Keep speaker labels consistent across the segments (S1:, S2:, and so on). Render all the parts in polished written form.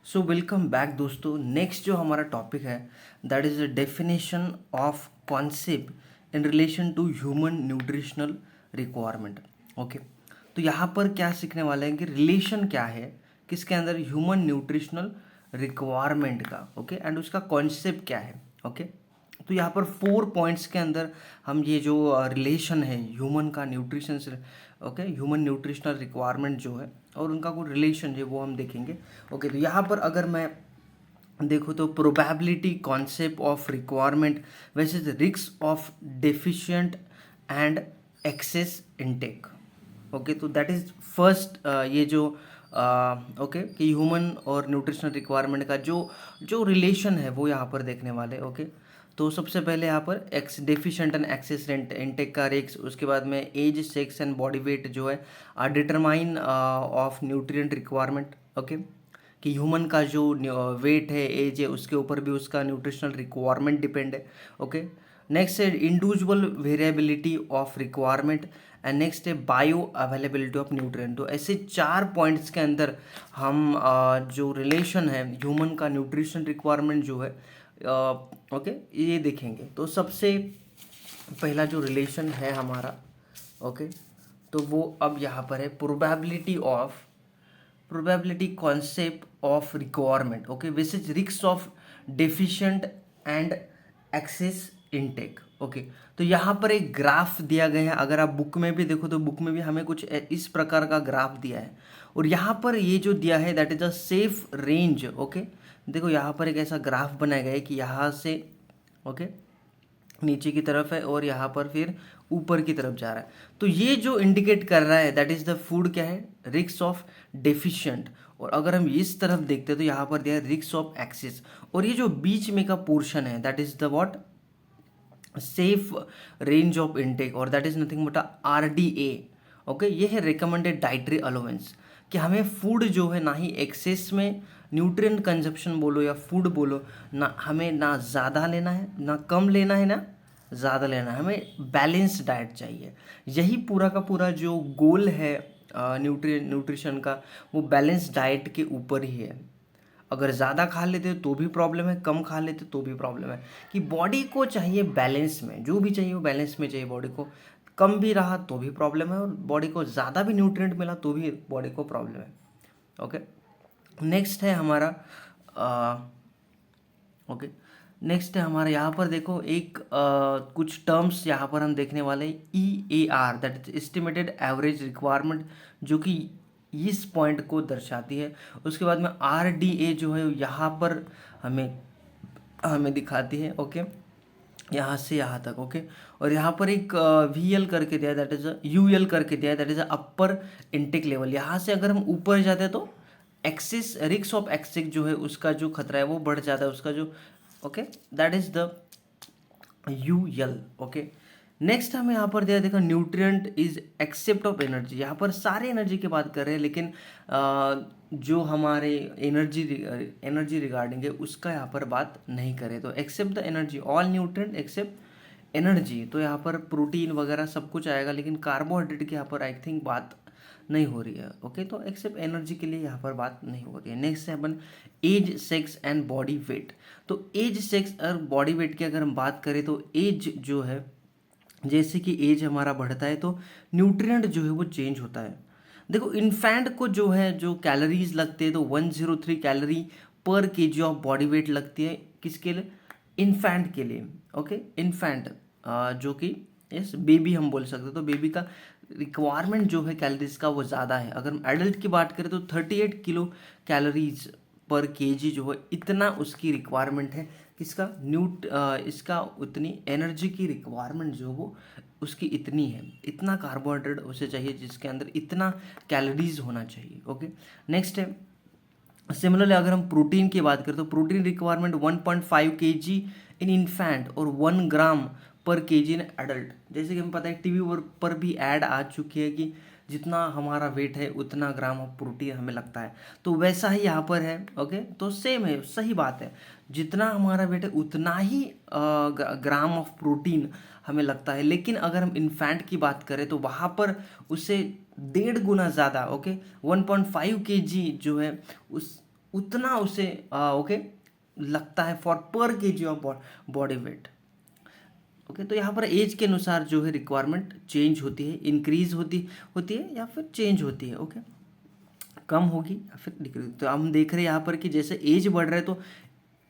S1: सो welcome back दोस्तों। Next जो हमारा टॉपिक है that is the definition of concept in relation to human nutritional requirement. Okay, तो यहाँ पर क्या सीखने वाले हैं कि रिलेशन क्या है किसके अंदर ह्यूमन न्यूट्रिशनल रिक्वायरमेंट का। ओके, एंड उसका कॉन्सेप्ट क्या है। ओके, तो यहाँ पर 4 पॉइंट्स के अंदर हम ये जो रिलेशन है ह्यूमन का न्यूट्रिशन से, ओके, ह्यूमन न्यूट्रिशनल रिक्वायरमेंट जो है और उनका कोई रिलेशन है वो हम देखेंगे। ओके, तो यहाँ पर अगर मैं देखो तो प्रोबेबिलिटी कॉन्सेप्ट ऑफ रिक्वायरमेंट वैसे risk of deficient and excess intake. Okay, तो दैट इज फर्स्ट ये जो ओके कि ह्यूमन और न्यूट्रिशनल रिक्वायरमेंट का जो जो रिलेशन है वो यहाँ पर देखने वाले। ओके, तो सबसे पहले यहाँ पर एक्स डेफिशिएंट एंड एक्सेस इनटेक का रेक्स, उसके बाद में age sex and body weight जो है are determine of nutrient requirement. Okay, कि ह्यूमन का जो वेट है एज है उसके ऊपर भी उसका न्यूट्रिशनल रिक्वायरमेंट डिपेंड है। ओके, नेक्स्ट है individual variability of requirement and next है बायो अवेलेबिलिटी ऑफ न्यूट्रिएंट। तो ऐसे 4 पॉइंट्स के अंदर हम जो रिलेशन है ह्यूमन का न्यूट्रिशन रिक्वायरमेंट जो है ओके ये देखेंगे। तो सबसे पहला जो रिलेशन है हमारा, ओके, तो वो अब यहाँ पर है probability concept of requirement. Okay, which is risk of deficient and excess intake. Okay, तो यहाँ पर एक ग्राफ दिया गया है। अगर आप बुक में भी देखो तो बुक में भी हमें कुछ इस प्रकार का ग्राफ दिया है और यहाँ पर ये जो दिया है that is a safe range. Okay, देखो यहाँ पर एक ऐसा ग्राफ बनाया गया है कि यहाँ से ओके नीचे की तरफ है और यहाँ पर फिर ऊपर की तरफ जा रहा है। तो ये जो इंडिकेट कर रहा है दैट इज द फूड क्या है, रिस्क ऑफ डेफिशिएंट। और अगर हम इस तरफ देखते हैं तो यहाँ पर दिया है रिस्क ऑफ एक्सेस। और ये जो बीच में का पोर्शन है that is the what, safe range of intake, और that is nothing but RDA। Okay, ये है रिकमेंडेड डाइटरी अलोवेंस, कि हमें फूड जो है ना ही एक्सेस में न्यूट्रिएंट कंजप्शन बोलो या फूड बोलो, ना हमें ना ज़्यादा लेना है ना कम लेना है ना ज़्यादा लेना है, हमें बैलेंस डाइट चाहिए। यही पूरा का पूरा जो गोल है न्यूट्रिशन का, वो बैलेंस डाइट के ऊपर ही है। अगर ज़्यादा खा लेते हो तो भी प्रॉब्लम है, कम खा लेते तो भी प्रॉब्लम है। कि बॉडी को चाहिए बैलेंस में, जो भी चाहिए वो बैलेंस में चाहिए बॉडी को। कम भी रहा तो भी प्रॉब्लम है और बॉडी को ज़्यादा भी न्यूट्रिएंट मिला तो भी बॉडी को प्रॉब्लम है। ओके, नेक्स्ट है हमारा ओके नेक्स्ट है हमारा यहाँ पर देखो एक कुछ टर्म्स यहाँ पर हम देखने वाले हैं। EAR that is estimated average requirement, जो कि इस पॉइंट को दर्शाती है। उसके बाद में RDA जो है यहाँ पर हमें हमें दिखाती है। ओके, यहाँ से यहाँ तक। ओके, और यहाँ पर एक VL करके दिया है दैट इज UL करके दिया है that is upper intake level. यहाँ से अगर हम ऊपर जाते हैं तो एक्सिस रिस्क ऑफ एक्सिस जो है उसका जो खतरा है वो बढ़ जाता है उसका जो। Okay, that is the UL। Okay, next हमें यहाँ पर दिया देखो nutrient is except of energy. यहाँ पर सारे एनर्जी की बात कर रहे हैं लेकिन जो हमारे एनर्जी रिगार्डिंग है उसका यहाँ पर बात नहीं करें। तो except the energy, all nutrient except energy. तो यहाँ पर प्रोटीन वगैरह सब कुछ आएगा लेकिन कार्बोहाइड्रेट की यहाँ पर आई थिंक बात नहीं हो रही है। ओके, तो एक्सेप्ट एनर्जी के लिए यहाँ पर बात नहीं हो रही है। नेक्स्ट है अपन age sex and body weight. तो एज सेक्स और बॉडी वेट की अगर हम बात करें तो एज जो है, जैसे कि एज हमारा बढ़ता है तो न्यूट्रिएंट जो है वो चेंज होता है। देखो इन्फेंट को जो है जो कैलोरीज लगते हैं तो 103 कैलोरी पर केजी ऑफ बॉडी वेट लगती है। किसके लिए, इन्फेंट के लिए। ओके, इन्फेंट जो कि यस बेबी हम बोल सकते हैं। तो बेबी का रिक्वायरमेंट जो है कैलोरीज का वो ज़्यादा है। अगर हम एडल्ट की बात करें तो 38 किलो कैलोरीज पर केजी जो है इतना उसकी रिक्वायरमेंट है। किसका, इसका उतनी एनर्जी की रिक्वायरमेंट जो वो उसकी इतनी है, इतना कार्बोहाइड्रेट उसे चाहिए जिसके अंदर इतना कैलोरीज होना चाहिए। ओके, नेक्स्ट है सिमिलरली अगर हम प्रोटीन की बात करें तो प्रोटीन रिक्वायरमेंट 1.5 kg इन इन्फेंट और 1 ग्राम पर केजी इन एडल्ट। जैसे कि हमें पता है टीवी पर भी ऐड आ चुकी है कि जितना हमारा वेट है उतना ग्राम ऑफ प्रोटीन हमें लगता है। तो वैसा ही यहाँ पर है। ओके, तो सेम है, सही बात है, जितना हमारा वेट है उतना ही ग्राम ऑफ प्रोटीन हमें लगता है। लेकिन अगर हम इन्फेंट की बात करें तो वहाँ पर उससे 1.5 गुना ज़्यादा। ओके, 1.5 kg जो है उतना उसे ओके लगता है फॉर पर KG of body wait. Okay, तो यहाँ पर एज के अनुसार जो है रिक्वायरमेंट चेंज होती है, इंक्रीज होती होती है या फिर चेंज होती है। ओके, कम होगी या फिर डिक्रीज। तो हम देख रहे हैं यहाँ पर कि जैसे एज बढ़ रहा है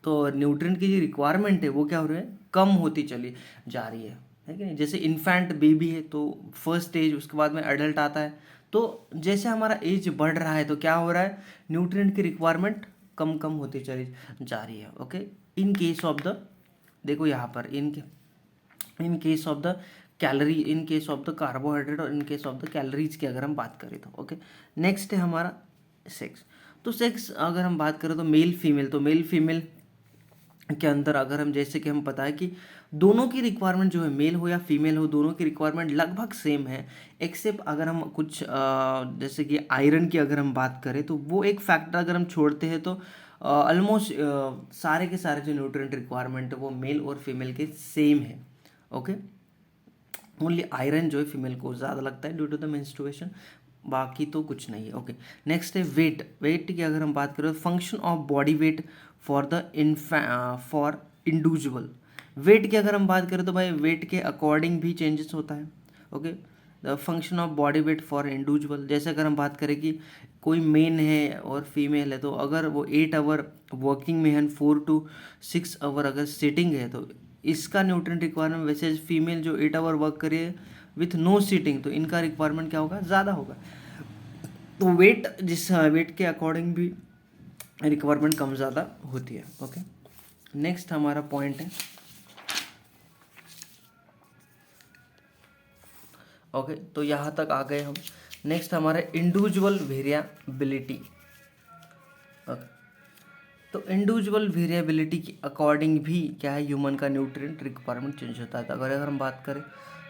S1: तो न्यूट्रिएंट की जो रिक्वायरमेंट है वो क्या हो रहा है, कम होती चली जा रही है कि नहीं। जैसे इन्फेंट बेबी है तो फर्स्ट एज, उसके बाद में एडल्ट आता है, तो जैसे हमारा एज बढ़ रहा है तो क्या हो रहा है, न्यूट्रिएंट की रिक्वायरमेंट कम कम होती चली जा रही है। Okay, in case of the, देखो यहाँ पर in case of the calorie, in case of the carbohydrate और in case of the calories की अगर हम बात करें तो। ओके, नेक्स्ट है हमारा सेक्स। तो सेक्स अगर हम बात करें तो मेल फीमेल, तो मेल फीमेल के अंदर अगर हम, जैसे कि हम पता है कि दोनों की रिक्वायरमेंट जो है, मेल हो या फीमेल हो, दोनों की रिक्वायरमेंट लगभग सेम है, एक्सेप्ट अगर हम कुछ जैसे कि आयरन की अगर हम बात करें तो वो एक फैक्टर अगर हम छोड़ते हैं तो ऑलमोस्ट सारे के सारे जो न्यूट्रिएंट रिक्वायरमेंट है वो मेल और फीमेल के सेम है। ओके, ओनली आयरन जो है फीमेल को ज़्यादा लगता है ड्यू टू द मेंस्ट्रुएशन, बाकी तो कुछ नहीं है। ओके, नेक्स्ट है वेट। वेट की अगर हम बात करें तो function of body weight for individual. Weight की अगर हम बात करें तो भाई वेट के अकॉर्डिंग भी चेंजेस होता है। Okay, the function of body weight for individual, जैसे अगर हम बात करें कि कोई मेन है और फीमेल है, तो अगर वो 8 आवर वर्किंग में है, 4 to 6 आवर अगर सिटिंग है, तो इसका न्यूट्रिएंट रिक्वायरमेंट, वैसे फीमेल जो 8 आवर वर्क करिए विथ नो सीटिंग, तो इनका रिक्वायरमेंट क्या होगा, ज़्यादा होगा। तो वेट, जिस वेट के अकॉर्डिंग भी रिक्वायरमेंट कम ज़्यादा होती है। ओके, नेक्स्ट हमारा पॉइंट है, ओके तो यहाँ तक आ गए हम। नेक्स्ट हमारा इंडिविजुअल वेरिएबिलिटी। तो इंडिविजुअल वेरिएबिलिटी के अकॉर्डिंग भी क्या है, ह्यूमन का न्यूट्रिएंट रिक्वायरमेंट चेंज होता है। तो अगर हम बात करें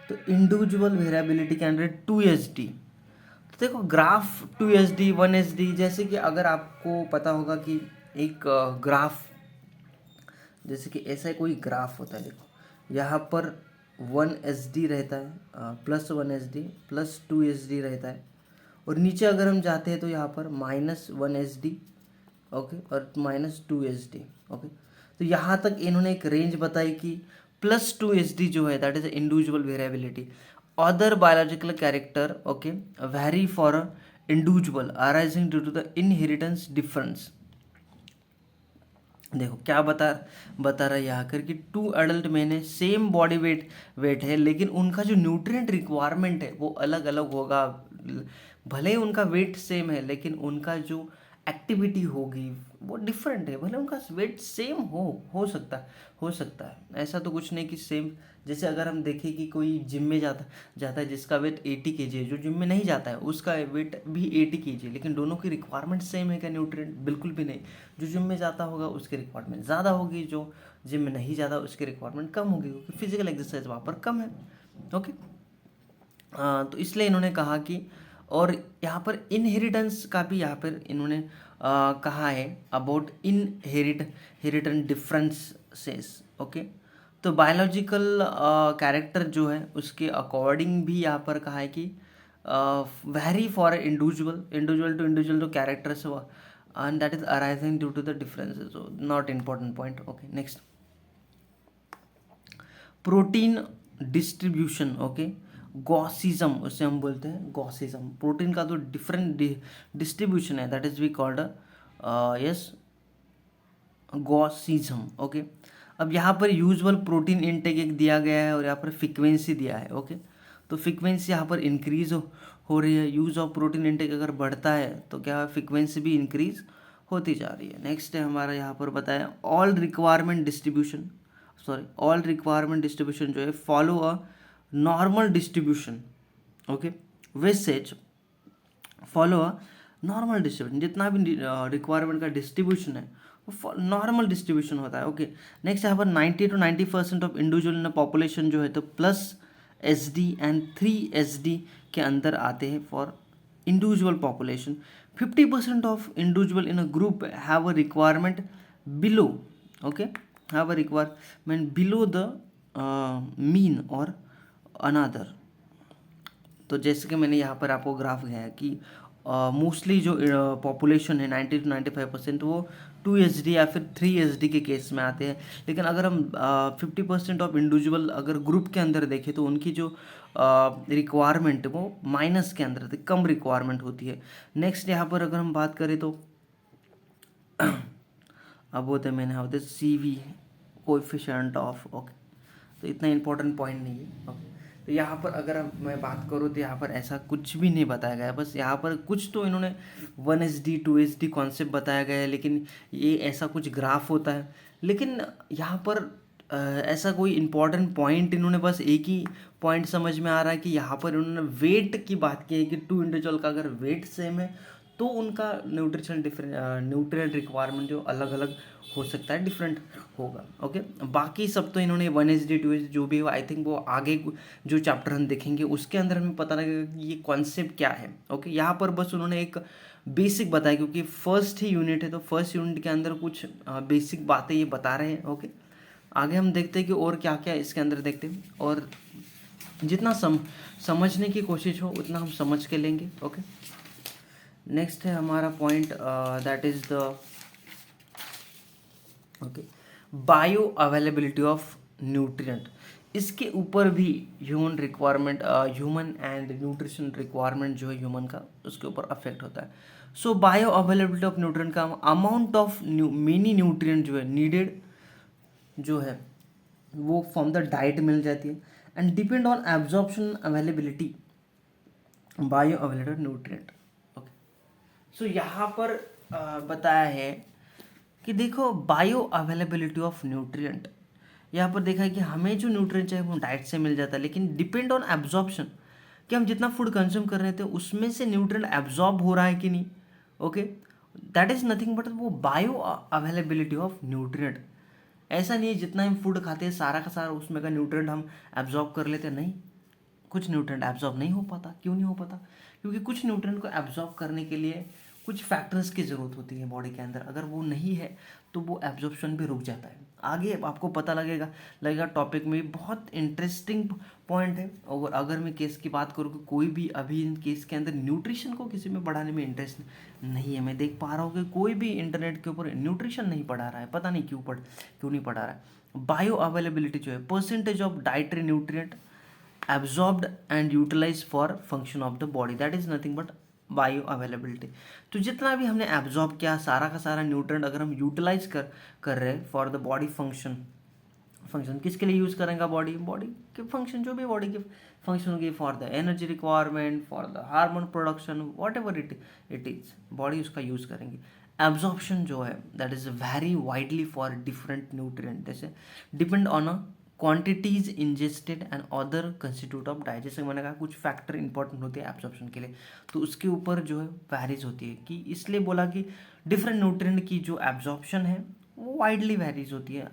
S1: तो इंडिविजुअल वेरिएबिलिटी के अंडर 2SD। तो देखो ग्राफ 2SD 1SD, जैसे कि अगर आपको पता होगा कि एक ग्राफ, जैसे कि ऐसा कोई ग्राफ होता है, देखो यहाँ पर 1SD रहता है, +1SD +2SD रहता है, और नीचे अगर हम जाते हैं तो यहाँ पर -1SD, ओके, और -2SD। ओके, तो यहाँ तक इन्होंने एक रेंज बताई कि +2SD जो है that is individual variability. Other biological character okay vary for individual arising due to the inheritance difference. देखो क्या बता रहा है यहाँ कर कि 2 एडल्ट मैन है, सेम बॉडी वेट है, लेकिन उनका जो न्यूट्रिएंट रिक्वायरमेंट है वो अलग अलग होगा। भले ही उनका वेट सेम है लेकिन उनका जो एक्टिविटी होगी वो डिफरेंट है। भले उनका वेट सेम हो सकता है, ऐसा तो कुछ नहीं कि सेम। जैसे अगर हम देखें कि कोई जिम में जाता है जिसका वेट 80 kg है, जो जिम में नहीं जाता है उसका वेट भी 80 kg है, लेकिन दोनों की रिक्वायरमेंट सेम है क्या न्यूट्रिएंट? बिल्कुल भी नहीं। जो जिम में जाता होगा उसकी रिक्वायरमेंट ज़्यादा होगी, जो जिम में नहीं जाता उसकी रिक्वायरमेंट कम होगी, क्योंकि फिजिकल एक्सरसाइज वहाँ पर कम है। ओके, तो इसलिए इन्होंने कहा कि, और यहाँ पर इनहेरिटेंस का भी यहाँ पर इन्होंने कहा है अबाउट इनहेरिटेंट डिफरेंसेस। ओके, तो बायोलॉजिकल कैरेक्टर जो है उसके अकॉर्डिंग भी यहाँ पर कहा है कि very for individual to individual जो characters and that is arising due to the differences, not important point. Okay, next protein distribution. Okay, गॉसिज्म उसे हम बोलते हैं, गॉसिज्म प्रोटीन का तो डिफरेंट डिस्ट्रीब्यूशन है, that is we called yes गॉसिज्म। ओके, अब यहाँ पर यूजुअल प्रोटीन इनटेक एक दिया गया है और यहाँ पर फ्रीक्वेंसी दिया है। ओके, तो फ्रीक्वेंसी यहाँ पर इंक्रीज हो रही है। यूज़ ऑफ प्रोटीन इनटेक अगर बढ़ता है तो क्या फ्रीक्वेंसी भी इंक्रीज होती जा रही है। नेक्स्ट है हमारा यहाँ पर बताया ऑल रिक्वायरमेंट डिस्ट्रीब्यूशन जो है follow a normal distribution. Okay, वेसेज फॉलो अ नॉर्मल डिस्ट्रीब्यूशन, जितना भी रिक्वायरमेंट का डिस्ट्रीब्यूशन है वो नॉर्मल डिस्ट्रीब्यूशन होता है। ओके, नेक्स्ट यहाँ पर 90 to 90% of individual in population जो है तो +SD एंड 3SD के अंदर आते हैं for individual population. 50% of individual in a group have a requirement below, okay, have a requirement below the mean और अनदर। तो जैसे कि मैंने यहाँ पर आपको ग्राफ दिया है कि मोस्टली जो पॉपुलेशन है 90 to 95% वो 2 SD या फिर 3 SD के केस में आते हैं। लेकिन अगर हम 50% ऑफ इंडिविजुअल अगर ग्रुप के अंदर देखें तो उनकी जो रिक्वायरमेंट है वो माइनस के अंदर होती है, कम रिक्वायरमेंट होती है। नेक्स्ट यहाँ पर अगर हम बात करें तो अब होते मैंने होते CV कोएफिशिएंट ऑफ, ओके, तो इतना इंपॉर्टेंट पॉइंट नहीं है। ओके, तो यहाँ पर अगर मैं बात करूँ तो यहाँ पर ऐसा कुछ भी नहीं बताया गया है, बस यहाँ पर कुछ तो इन्होंने 1 SD 2 SD कॉन्सेप्ट बताया गया है, लेकिन ये ऐसा कुछ ग्राफ होता है। लेकिन यहाँ पर ऐसा कोई इम्पोर्टेंट पॉइंट इन्होंने बस एक ही पॉइंट समझ में आ रहा है कि यहाँ पर इन्होंने वेट की बात की है कि 2 इंडिविजुअल का अगर वेट सेम है तो उनका न्यूट्रिएंट रिक्वायरमेंट जो अलग अलग हो सकता है, डिफरेंट होगा। ओके, बाकी सब तो इन्होंने 1 SD 2 SD जो भी हो, आई थिंक वो आगे जो चैप्टर हम देखेंगे उसके अंदर हमें पता लगेगा कि ये कॉन्सेप्ट क्या है। ओके, यहाँ पर बस उन्होंने एक बेसिक बताया क्योंकि फर्स्ट ही यूनिट है, तो फर्स्ट यूनिट के अंदर कुछ बेसिक बातें ये बता रहे हैं। ओके, आगे हम देखते हैं कि और क्या क्या इसके अंदर देखते हैं, और जितना समझने की कोशिश हो उतना हम समझ के लेंगे। ओके, नेक्स्ट है हमारा point that is the okay bio availability of nutrient. इसके ऊपर भी human requirement, human and nutrition requirement जो है ह्यूमन का, उसके ऊपर अफेक्ट होता है। सो बायो अवेलेबिलिटी ऑफ न्यूट्रिएंट का अमाउंट ऑफ मेनी न्यूट्रिएंट जो है नीडेड जो है वो फ्रॉम द डाइट मिल जाती है, and depend on absorption availability bioavailability nutrient. Okay, so यहाँ पर बताया है कि देखो बायो अवेलेबिलिटी ऑफ न्यूट्रिएंट, यहाँ पर देखा है कि हमें जो न्यूट्रिएंट चाहिए वो डाइट से मिल जाता है, लेकिन डिपेंड ऑन एब्जॉर्प्शन कि हम जितना फूड कंज्यूम कर रहे थे उसमें से न्यूट्रिएंट एब्जॉर्ब हो रहा है कि नहीं। Okay, that is nothing but वो बायो अवेलेबिलिटी ऑफ न्यूट्रिएंट। ऐसा नहीं है जितना हम फूड खाते हैं सारा का सारा उसमें का न्यूट्रिएंट हम एब्जॉर्ब कर लेते हैं, नहीं, कुछ न्यूट्रिएंट एब्जॉर्ब नहीं हो पाता। क्यों नहीं हो पाता? क्योंकि कुछ न्यूट्रिएंट को एब्जॉर्ब करने के लिए कुछ फैक्टर्स की ज़रूरत होती है बॉडी के अंदर, अगर वो नहीं है तो वो एब्जॉर्प्शन भी रुक जाता है। आगे आपको पता लगेगा टॉपिक में बहुत इंटरेस्टिंग पॉइंट है। और अगर मैं केस की बात करूँ कि कोई भी अभी इन केस के अंदर न्यूट्रिशन को किसी में बढ़ाने में इंटरेस्ट नहीं है, मैं देख पा रहा हूँ कि कोई भी इंटरनेट के ऊपर न्यूट्रिशन नहीं पढ़ा रहा है, पता नहीं क्यों नहीं पढ़ा रहा है। बायो अवेलेबिलिटी जो है percentage of dietary nutrient absorbed and utilized for function of the body, that is nothing but bio availability. तो जितना भी हमने एब्जॉर्ब किया सारा का सारा न्यूट्रिएंट अगर हम यूटिलाइज कर रहे हैं फॉर द बॉडी फंक्शन किसके लिए यूज़ करेंगे? बॉडी के फंक्शन, जो भी बॉडी के फंक्शन होगी, for the energy requirement, for the hormone production, whatever it is, body उसका यूज़ करेंगी। एब्जॉर्प्शन जो है that is very widely for different nutrient, जैसे depend on a quantities ingested and other constitute of diet. जैसे मैंने कहा कुछ factor important होते हैं एब्जॉर्प्शन के लिए, तो उसके ऊपर जो है वैरीज होती है, कि इसलिए बोला कि डिफरेंट न्यूट्रिएंट की जो एब्जॉर्प्शन है वो वाइडली वैरीज होती है,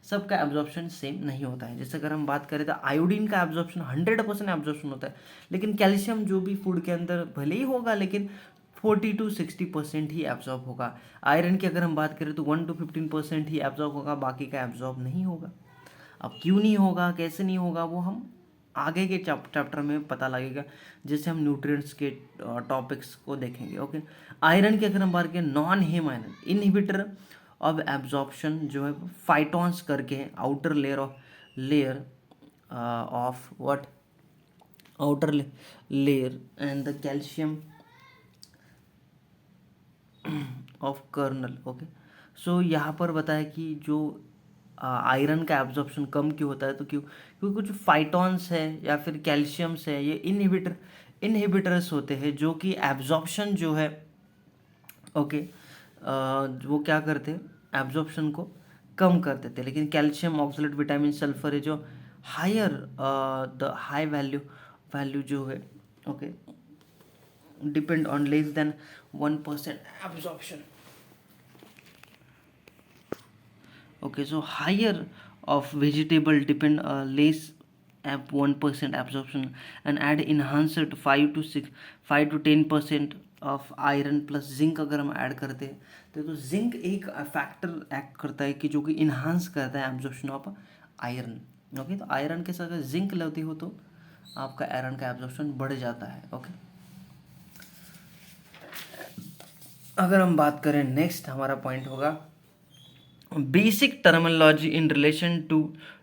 S1: सबका एब्जॉर्प्शन सेम नहीं होता है। जैसे अगर हम बात करें तो आयोडीन का एब्जॉर्प्शन 100% एब्जॉर्प्शन होता है, लेकिन कैल्शियम जो भी फूड के अंदर भले ही होगा लेकिन 40 to 60% ही एब्जॉर्ब होगा। आयरन की अगर हम बात करें तो 1 to 15% ही एब्जॉर्ब होगा, बाकी का एब्जॉर्ब नहीं होगा। अब क्यों नहीं होगा, कैसे नहीं होगा, वो हम आगे के चैप्टर में पता लगेगा जैसे हम न्यूट्रिएंट्स के टॉपिक्स को देखेंगे। ओके, आयरन की अगर हम बात करें non heme iron inhibitor of absorption जो है फाइटॉन्स करके है, outer layer of what, outer layer and the calcium of kernel. Okay, so यहाँ पर बताया कि जो आयरन का एब्जॉर्प्शन कम क्यों होता है, तो क्योंकि कुछ फाइटॉन्स है या फिर कैल्शियम्स है, ये इनहिबिटर्स होते हैं जो कि एब्जॉर्प्शन जो है, ओके, वो क्या करते हैं, एब्जॉर्प्शन को कम कर देते हैं। लेकिन कैल्शियम ऑक्सलेट विटामिन सल्फर है जो हायर द हाई वैल्यू जो है, okay, depend on less than 1% absorption. Okay, so higher of vegetable depend less at 1% absorption and add enhanced 5 to 10% of iron plus zinc अगर हम add करते हैं तो zinc एक फैक्टर एक्ट करता है कि जो कि इन्हांस करता है एब्जॉर्प्शन ऑफ आयरन। ओके, तो आयरन के साथ अगर जिंक लेती हो तो आपका आयरन का एब्जॉर्प्शन बढ़ जाता है। ओके, अगर हम बात करें, नेक्स्ट हमारा पॉइंट होगा basic terminology in relation to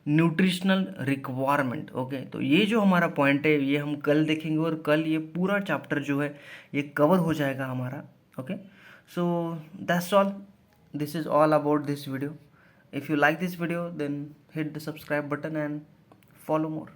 S1: nutritional requirement. Okay, तो ये जो हमारा पॉइंट है ये हम कल देखेंगे और कल ये पूरा चैप्टर जो है ये कवर हो जाएगा हमारा। Okay, so that's all, this is all about this video. If you like this video then hit the subscribe button and follow more.